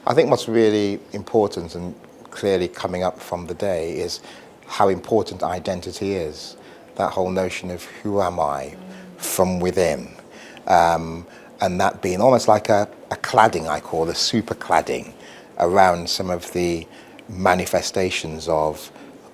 I think what's really important and clearly coming up from the day is how important identity is. That whole notion of who am I from within. And that being almost like a cladding, I call a super cladding around some of the manifestations of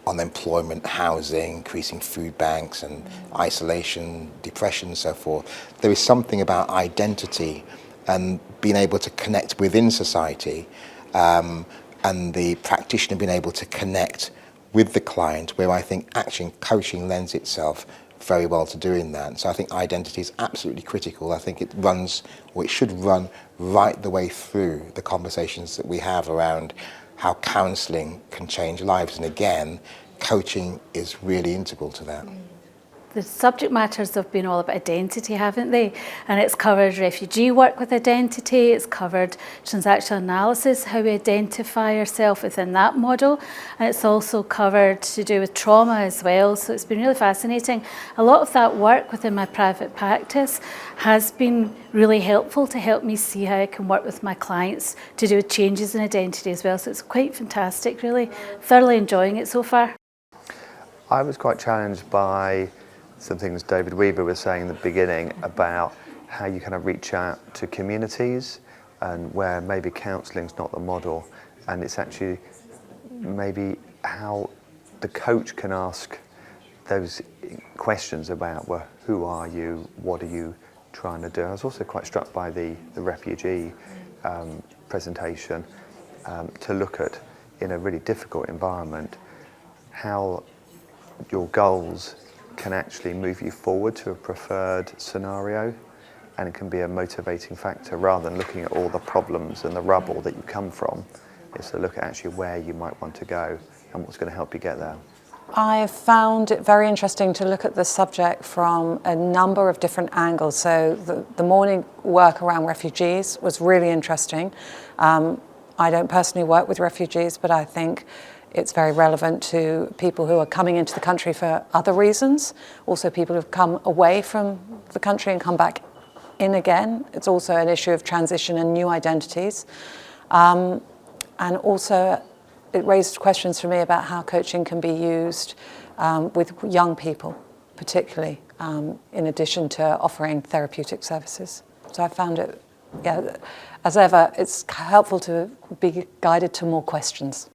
unemployment, housing, increasing food banks and isolation, depression and so forth. There is something about identity and being able to connect within society, and the practitioner being able to connect with the client, where I think action coaching lends itself very well to doing that. So I think identity is absolutely critical. I think it runs, or it should run, right the way through the conversations that we have around how counselling can change lives. And again, coaching is really integral to that. The subject matters have been all about identity, haven't they? And it's covered refugee work with identity, it's covered transactional analysis, how we identify ourselves within that model, and it's also covered to do with trauma as well. So it's been really fascinating. A lot of that work within my private practice has been really helpful to help me see how I can work with my clients to do with changes in identity as well. So it's quite fantastic, really. Thoroughly enjoying it so far. I was quite challenged by some things David Weaver was saying in the beginning about how you kind of reach out to communities and where maybe counselling's not the model, and it's actually maybe how the coach can ask those questions about, well, who are you, what are you trying to do? I was also quite struck by the refugee presentation, to look at, in a really difficult environment, how your goals can actually move you forward to a preferred scenario, and it can be a motivating factor rather than looking at all the problems and the rubble that you come from. It's to look at actually where you might want to go and what's going to help you get there. I found it very interesting to look at the subject from a number of different angles. So the morning work around refugees was really interesting. I don't personally work with refugees, but I think it's very relevant to people who are coming into the country for other reasons. Also people who've come away from the country and come back in again. It's also an issue of transition and new identities. And also it raised questions for me about how coaching can be used with young people, particularly, in addition to offering therapeutic services. So I found it, yeah, as ever, it's helpful to be guided to more questions.